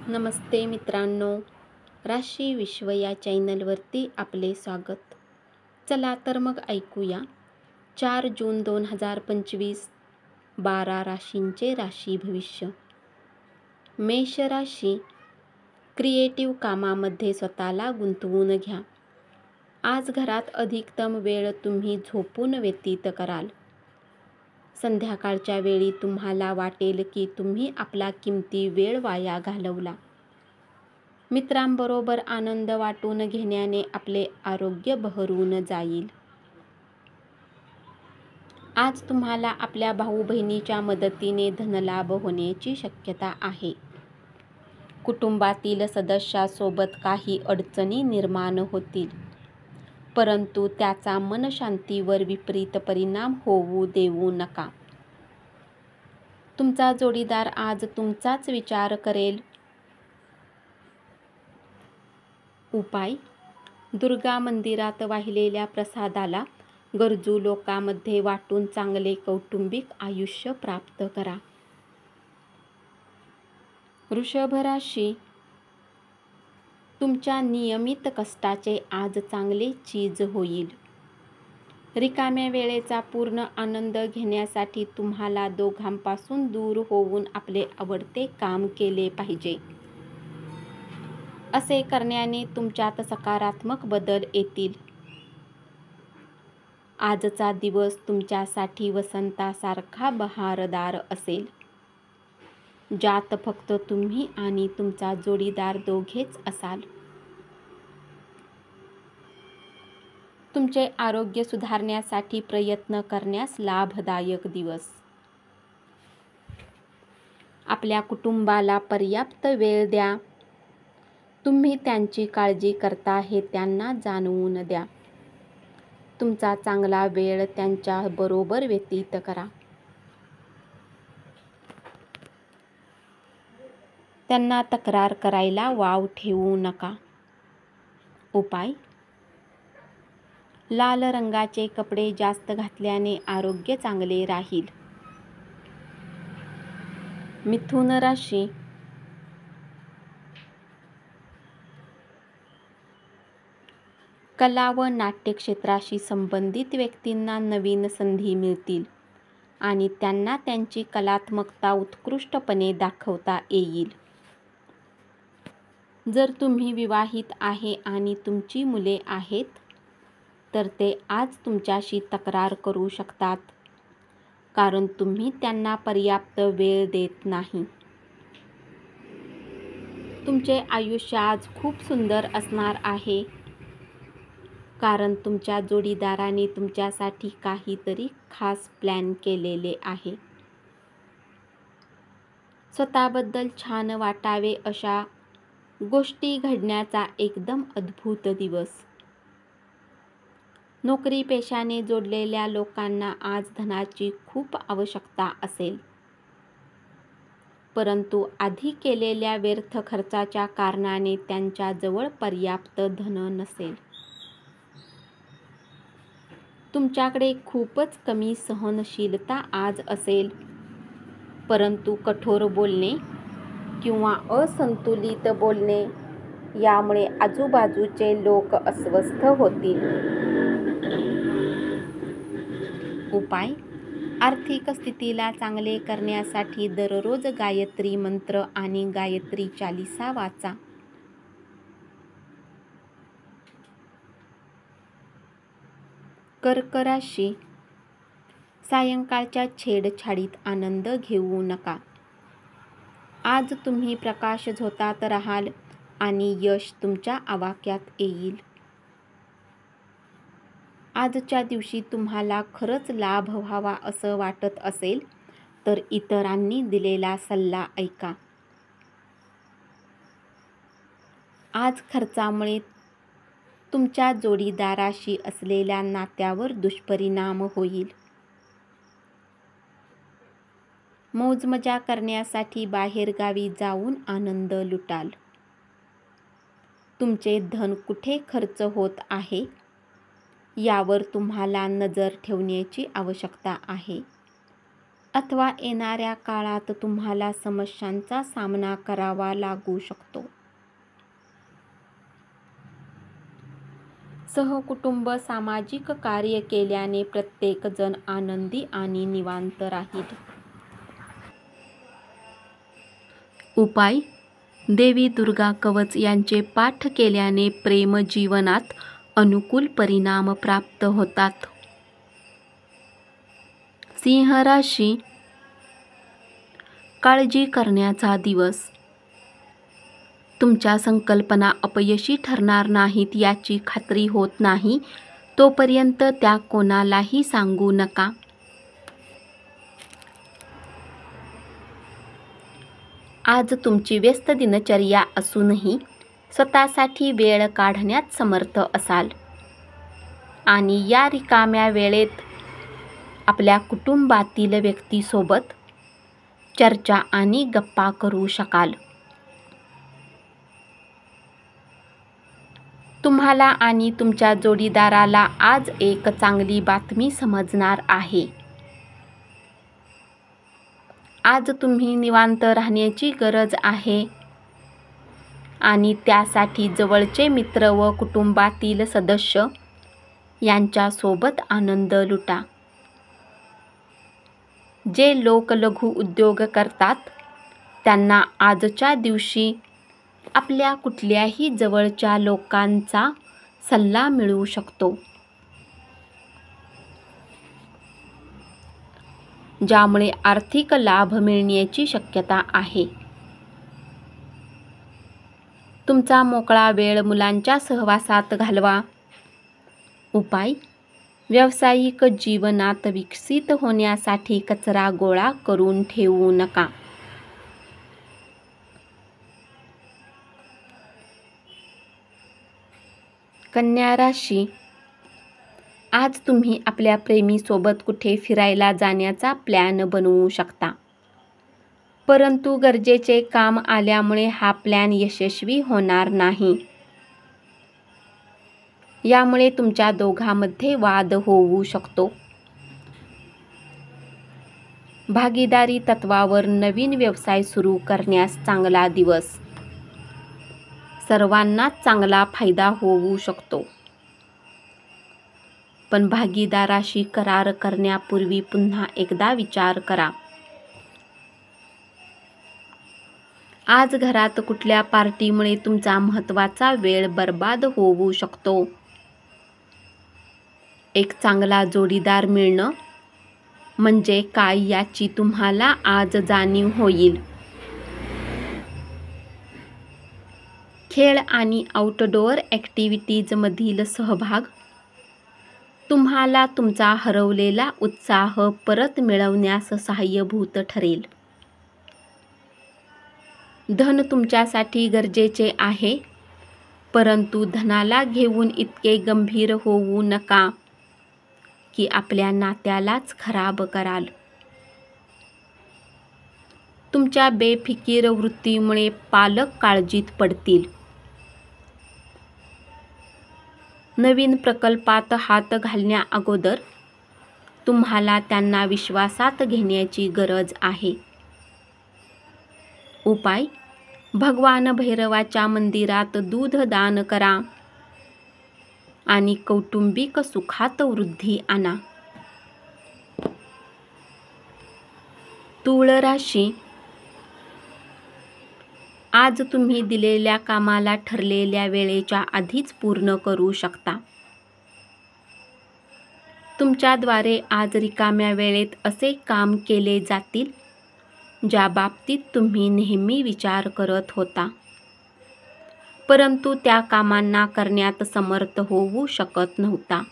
नमस्ते मित्रांनो, राशी विश्व या चॅनलवरती आपले स्वागत. चला तर मग ऐकूया 4 जून 2025 12 राशींचे राशी भविष्य. मेष राशी, क्रिएटिव्ह कामामध्ये स्वतःला गुंतवून घ्या. आज घरात अधिकतम वेळ तुम्ही झोपून व्यतीत कराल. संध्याकाळच्या वेळी तुम्हाला वाटेल की तुम्ही आपला किमती वेळ वाया घालवला. मित्रांबरोबर आनंद वाटून घेण्याने आपले आरोग्य बहरून जाईल. आज तुम्हाला आपल्या भाऊ-बहिणीच्या मदतीने धनलाभ होण्याची शक्यता आहे. कुटुंबातील सदस्यासोबत काही अडचणी निर्माण होतील, परंतु त्याचा मनशांतीवर विपरीत परिणाम होऊ देऊ नका. तुमचा जोडीदार आज तुमचाच विचार करेल. उपाय: दुर्गा मंदिरात वाहिलेल्या प्रसादाला गरजू लोकांमध्ये वाटून चांगले कौटुंबिक आयुष्य प्राप्त करा. वृषभ राशी, तुमच्या नियमित कष्टाचे आज चांगले चीज होईल. रिकाम्या वेळेचा पूर्ण आनंद घेण्यासाठी तुम्हाला दोघांपासून दूर होऊन आपले आवडते काम केले पाहिजे. असे करण्याने तुमच्यात सकारात्मक बदल येतील. आजचा दिवस तुमच्यासाठी वसंतासारखा बहारदार असेल, ज्यात फक्त तुम्ही आणि तुमचा जोडीदार दोघेच असाल. तुमचे आरोग्य सुधारण्यासाठी प्रयत्न करण्यास लाभदायक दिवस. आपल्या कुटुंबाला पर्याप्त वेळ द्या. तुम्ही त्यांची काळजी करता हे त्यांना जाणवून द्या. तुमचा चांगला वेळ त्यांच्याबरोबर व्यतीत करा. त्यांना तक्रार करायला वाव ठेवू नका. उपाय: लाल रंगाचे कपडे जास्त घातल्याने आरोग्य चांगले राहील. मिथुन राशी, कला व नाट्य क्षेत्राशी संबंधित व्यक्तींना नवीन संधी मिळतील आणि त्यांना त्यांची कलात्मकता उत्कृष्टपणे दाखवता येईल. जर तुम्ही विवाहित आहे आणि तुमची मुले आहेत, तर ते आज तुमच्याशी तक्रार करू शकतात, कारण तुम्ही त्यांना पर्याप्त वेळ देत नाही. तुमचे आयुष्य आज खूप सुंदर असणार आहे, कारण तुमच्या जोडीदाराने तुमच्यासाठी काहीतरी खास प्लॅन केलेले आहे. स्वतःबद्दल छान वाटावे अशा गोष्टी घडण्याचा एकदम अद्भुत दिवस. नोकरी पेशाने जोडलेल्या लोकांना आज धनाची खूप आवश्यकता असेल, परंतु आधी केलेल्या व्यर्थ खर्चाच्या कारणाने त्यांच्याजवळ पर्याप्त धन नसेल. तुमच्याकडे खूपच कमी सहनशीलता आज असेल, परंतु कठोर बोलणे किंवा असंतुलित बोलणे यामुळे आजूबाजूचे लोक अस्वस्थ होतील. उपाय: आर्थिक स्थितीला चांगले करण्यासाठी दररोज गायत्री मंत्र आणि गायत्री चालीसा वाचा. कर्क राशी, सायंकाळच्या छेडछाडीत आनंद घेऊ नका. आज तुम्ही प्रकाश झोतात राहाल आणि यश तुमच्या आवाक्यात येईल. आजच्या दिवशी तुम्हाला खरंच लाभ व्हावा असं वाटत असेल तर इतरांनी दिलेला सल्ला ऐका. आज खर्चामुळे तुमच्या जोडीदाराशी असलेल्या नात्यावर दुष्परिणाम होईल. मौजमजा करण्यासाठी बाहेरगावी जाऊन आनंद लुटाल. तुमचे धन कुठे खर्च होत आहे यावर तुम्हाला नजर ठेवण्याची आवश्यकता आहे. अथवा येणाऱ्या काळात तुम्हाला समस्यांचा सामना करावा लागू शकतो. सहकुटुंब सामाजिक कार्य केल्याने प्रत्येकजण आनंदी आणि निवांत राहील. उपाय: देवी दुर्गा कवच यांचे पाठ केल्याने प्रेम जीवनात अनुकूल परिणाम प्राप्त होतात. सिंह राशी, काळजी करण्याचा दिवस. तुमच्या संकल्पना अपयशी ठरणार नाहीत याची खात्री होत नाही तोपर्यंत त्या कोणालाही सांगू नका. आज तुमची व्यस्त दिनचर्या असूनही स्वतःसाठी वेळ काढण्यात समर्थ असाल आणि या रिकाम्या वेळेत आपल्या कुटुंबातील व्यक्तीसोबत चर्चा आणि गप्पा करू शकाल. तुम्हाला आणि तुमच्या जोडीदाराला आज एक चांगली बातमी समजणार आहे. आज तुम्ही निवांत राहण्याची गरज आहे आणि त्यासाठी जवळचे मित्र व कुटुंबातील सदस्य यांच्यासोबत आनंद लुटा. जे लोक लघु उद्योग करतात त्यांना आजच्या दिवशी आपल्या कुठल्याही जवळच्या लोकांचा सल्ला मिळू शकतो, ज्यामुळे आर्थिक लाभ मिळण्याची शक्यता आहे. तुमचा मोकळा वेळ मुलांच्या सहवासात घालवा. उपाय: व्यावसायिक जीवनात विकसित होण्यासाठी कचरा गोळा करून ठेवू नका. कन्या राशी, आज तुम्ही आपल्या प्रेमीसोबत कुठे फिरायला जाण्याचा प्लॅन बनवू शकता, परंतु गरजेचे काम आल्यामुळे हा प्लॅन यशस्वी होणार नाही. यामुळे तुमच्या दोघांमध्ये वाद होऊ शकतो. भागीदारी तत्वावर नवीन व्यवसाय सुरू करण्यास चांगला दिवस. सर्वांनाच चांगला फायदा होऊ शकतो, पण भागीदाराशी करार करण्यापूर्वी पुन्हा एकदा विचार करा. आज घरात कुठल्या पार्टीमुळे तुमचा महत्त्वाचा वेळ बर्बाद होऊ शकतो. एक चांगला जोडीदार मिळणं म्हणजे काय याची तुम्हाला आज जाणीव होईल. खेळ आणि आउटडोअर ॲक्टिव्हिटीजमधील सहभाग तुम्हाला तुमचा हरवलेला उत्साह परत मिळवण्यास सहाय्यभूत ठरेल. धन तुमच्यासाठी गरजेचे आहे, परंतु धनाला घेऊन इतके गंभीर होऊ नका की आपल्या नात्यालाच खराब कराल. तुमच्या बेफिकीर वृत्तीमुळे पालक काळजीत पडतील. नवीन प्रकल्पात हात घालण्याअगोदर तुम्हाला त्यांना विश्वासात घेण्याची गरज आहे. उपाय: भगवान भैरवाच्या मंदिरात दूध दान करा आणि कौटुंबिक सुखात वृद्धी आणा. तुळ राशी, आज तुम्ही दिलेल्या कामाला ठरलेल्या वेळेच्या आधीच पूर्ण करू शकता. तुमच्याद्वारे आज रिकाम्या वेळेत असे काम केले जातील ज्या बाबतीत तुम्ही नेहमी विचार करत होता, परंतु त्या कामांना करण्यात समर्थ होऊ शकत नव्हता.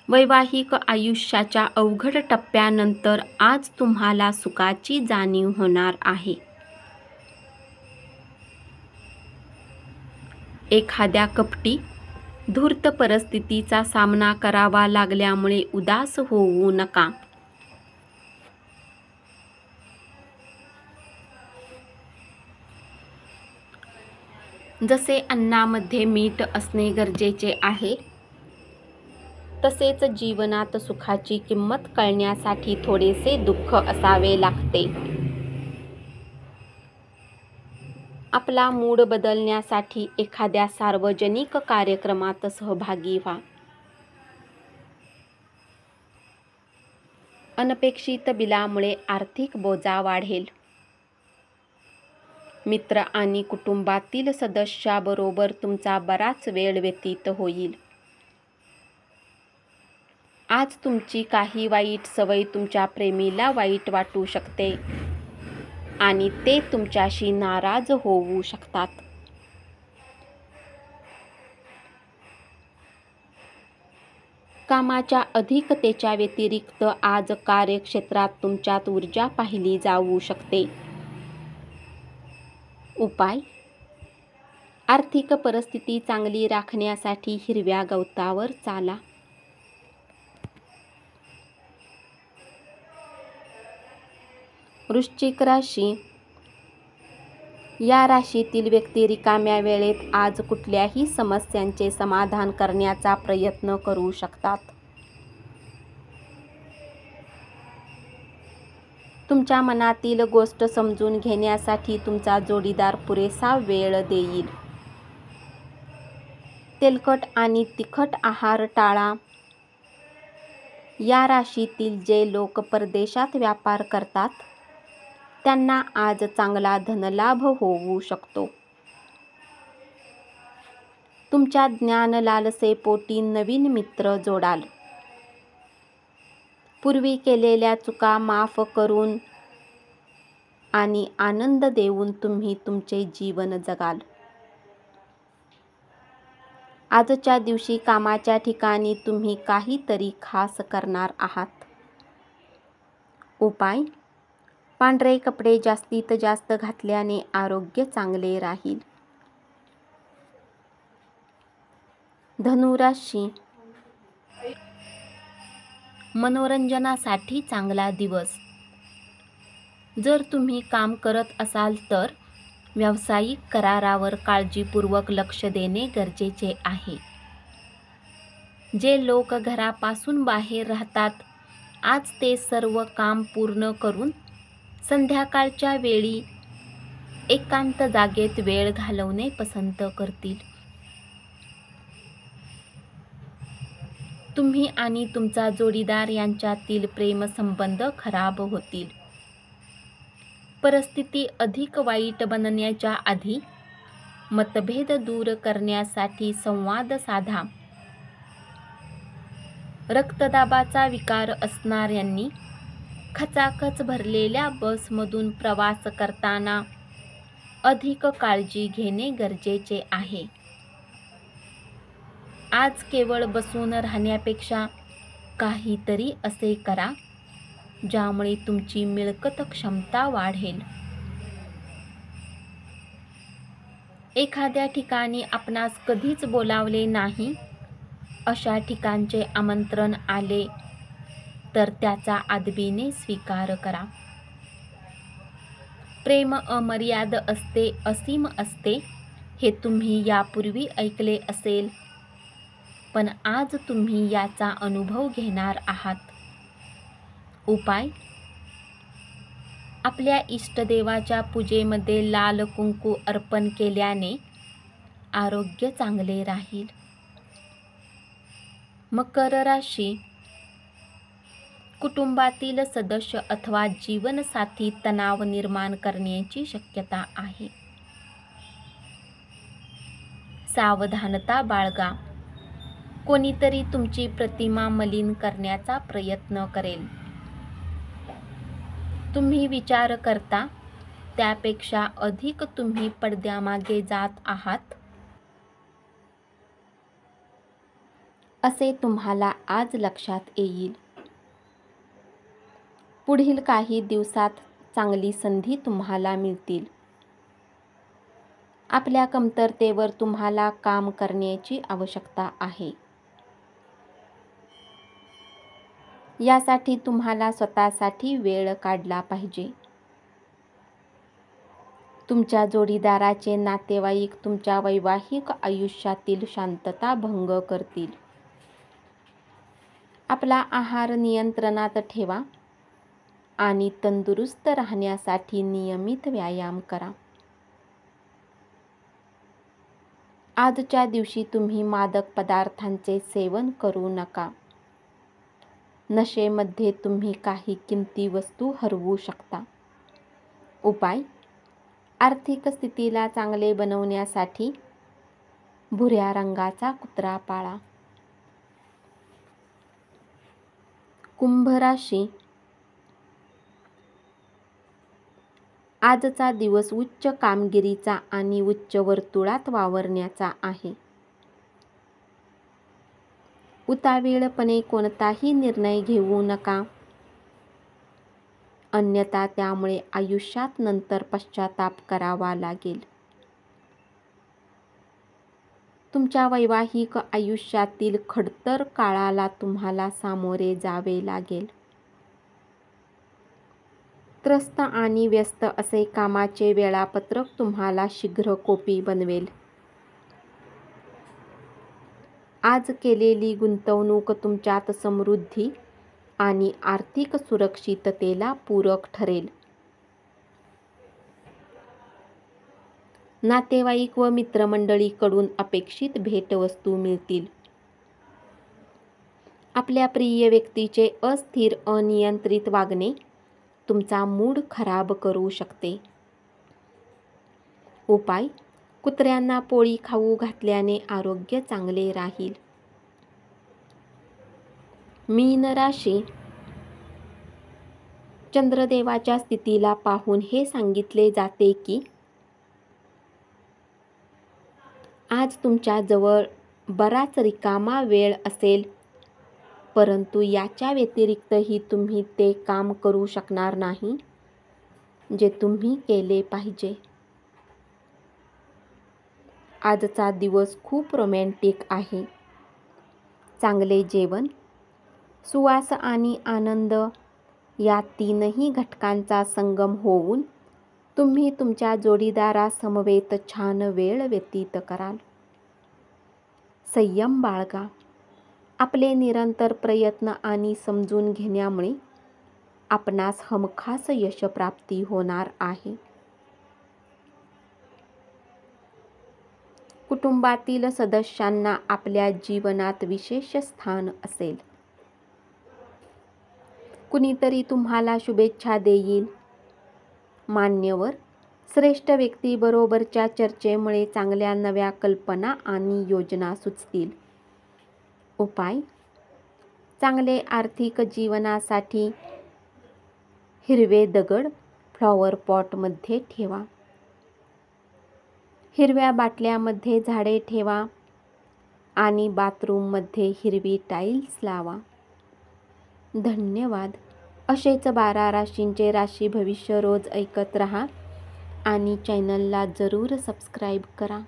वैवाहिक आयुष्याच्या अवघड टप्प्यानंतर आज तुम्हाला सुखाची जाणीव होणार आहे. एखाद्या कपटी, धूर्त परिस्थितीचा सामना करावा लागल्यामुळे उदास होऊ नका. जसे अन्नामध्ये मीठ असणे गरजेचे आहे, तसेच जीवनात सुखाची किंमत कळण्यासाठी थोडेसे दुःख असावे लागते. आपला मूड बदलण्यासाठी एखाद्या सार्वजनिक कार्यक्रमात सहभागी व्हा. अनपेक्षित बिलामुळे आर्थिक बोजा वाढेल. मित्र आणि कुटुंबातील सदस्याबरोबर तुमचा बराच वेळ व्यतीत होईल. आज तुमची काही वाईट सवय तुमच्या प्रेमीला वाईट वाटू शकते आणि ते तुमच्याशी नाराज होऊ शकतात. कामाच्या अधिकतेच्या व्यतिरिक्त आज कार्यक्षेत्रात तुमच्यात ऊर्जा पाहिली जाऊ शकते. उपाय: आर्थिक परिस्थिती चांगली राखण्यासाठी हिरव्या गवतावर चाला. वृश्चिक राशी. या राशीतील व्यक्ती रिकाम्या वेळेत आज कुठल्याही समस्यांचे समाधान करण्याचा प्रयत्न करू शकतात. तुमच्या मनातील गोष्ट समजून घेण्यासाठी तुमचा जोडीदार पुरेसा वेळ देईल. तेलकट आणि तिखट आहार टाळा. या राशीतील जे लोक परदेशात व्यापार करतात त्यांना आज चांगला धनलाभ होऊ शकतो. तुमच्या ज्ञानलालसेपोटी नवीन मित्र जोडाल. पूर्वी केलेल्या चुका माफ करून आणि आनंद देऊन तुम्ही तुमचे जीवन जगाल. आजच्या दिवशी कामाच्या ठिकाणी तुम्ही काहीतरी खास करणार आहात. उपाय: पांढरे कपडे जास्तीत जास्त घातल्याने आरोग्य चांगले राहील. धनुराशी. मनोरंजनासाठी चांगला दिवस. जर तुम्ही काम करत असाल तर व्यावसायिक करारावर काळजीपूर्वक लक्ष देणे गरजेचे आहे. जे लोक घरापासून बाहेर राहतात आज ते सर्व काम पूर्ण करून संध्याकाळच्या वेळी एकांत जागेत वेळ घालवणे पसंत करतील. तुम्ही आणि तुमचा जोडीदार यांच्यातील प्रेमसंबंध खराब होतील. परिस्थिती अधिक वाईट बनण्याच्या आधी मतभेद दूर करण्यासाठी संवाद साधा. रक्तदाबाचा विकार असणाऱ्यांनी खचाखच भरलेल्या बसमधून प्रवास करताना अधिक काळजी घेणे गरजेचे आहे. आज केवळ बसून राहण्यापेक्षा काहीतरी असे करा ज्यामुळे तुमची मिळकत क्षमता वाढेल. एखाद्या ठिकाणी आपणास कधीच बोलावले नाही अशा ठिकाणचे आमंत्रण आले तर त्याचा आदबीने स्वीकार करा. प्रेम अमर्याद असते, असीम असते हे तुम्ही यापूर्वी ऐकले असेल, पण आज तुम्ही याचा अनुभव घेणार आहात. उपाय: आपल्या इष्टदेवाच्या पूजेमध्ये लाल कुंकू अर्पण केल्याने आरोग्य चांगले राहील. मकर राशी. कुटुंबातील सदस्य अथवा जीवनसाथी तणाव निर्माण करण्याची शक्यता आहे. सावधानता बाळगा. कोणीतरी तुमची प्रतिमा मलिन करण्याचा प्रयत्न करेल. तुम्ही विचार करता त्यापेक्षा अधिक तुम्ही पडद्यामागे जात आहात असे तुम्हाला आज लक्षात येईल. पुढील काही दिवसात चांगली संधी तुम्हाला मिळतील. आपल्या कमतरतेवर तुम्हाला काम करण्याची आवश्यकता आहे. यासाठी तुम्हाला स्वतःसाठी वेळ काढला पाहिजे. तुमच्या जोडीदाराचे नातेवाईक तुमच्या वैवाहिक आयुष्यातील शांतता भंग करतील. आपला आहार नियंत्रणात ठेवा आणि तंदुरुस्त राहण्यासाठी नियमित व्यायाम करा. आजच्या दिवशी तुम्ही मादक पदार्थांचे सेवन करू नका. नशेमध्ये तुम्ही काही किमती वस्तू हरवू शकता. उपाय: आर्थिक स्थितीला चांगले बनवण्यासाठी भुऱ्या रंगाचा कुत्रा पाळा. कुंभ राशी. आजचा दिवस उच्च कामगिरीचा आणि उच्च वर्तुळात वावरण्याचा आहे. उतावीळपणे कोणताही निर्णय घेऊ नका, अन्यथा त्यामुळे आयुष्यात नंतर पश्चाताप करावा लागेल. तुमच्या वैवाहिक आयुष्यातील खडतर काळाला तुम्हाला सामोरे जावे लागेल. त्रस्त आणि व्यस्त असे कामाचे वेळापत्रक तुम्हाला शीघ्रकोपी बनवेल. आज केलेली गुंतवणूक तुमच्यात समृद्धी आणि आर्थिक सुरक्षिततेला पूरक ठरेल. नातेवाईक व मित्रमंडळीकडून अपेक्षित भेटवस्तू मिळतील. आपल्या प्रिय व्यक्तीचे अस्थिर अनियंत्रित वागणे तुमचा मूड खराब करू शकते. उपाय: कुत्र्यांना पोळी खाऊ घातल्याने आरोग्य चांगले राहील. मीन राशी. चंद्रदेवाच्या स्थितीला पाहून हे सांगितले जाते की आज तुमच्या जवळ बराच रिकामा वेळ असेल, परंतु याच्या व्यतिरिक्तही तुम्ही ते काम करू शकणार नाही जे तुम्ही केले पाहिजे. आजचा दिवस खूप रोमॅन्टिक आहे. चांगले जेवण, सुवास आणि आनंद या तीनही घटकांचा संगम होऊन तुम्ही तुमच्या जोडीदारासमवेत छान वेळ व्यतीत कराल. संयम बाळगा. आपले निरंतर प्रयत्न आणि समजून घेण्यामुळे आपणास हमखास यशप्राप्ती होणार आहे. कुटुंबातील सदस्यांना आपल्या जीवनात विशेष स्थान असेल. कुणीतरी तुम्हाला शुभेच्छा देईल. मान्यवर, श्रेष्ठ व्यक्तीबरोबरच्या चर्चेमुळे चांगल्या नव्या कल्पना आणि योजना सुचतील. उपाय: चांगले आर्थिक जीवनासाठी हिरवे दगड फ्लॉवर पॉटमध्ये ठेवा. हिरव्या बाटल्यामध्ये झाडे ठेवा आणि बाथरूममध्ये हिरवी टाईल्स लावा. धन्यवाद. असेच 12 राशींचे राशी भविष्य रोज ऐकत रहा आणि चॅनलला जरूर सबस्क्राईब करा.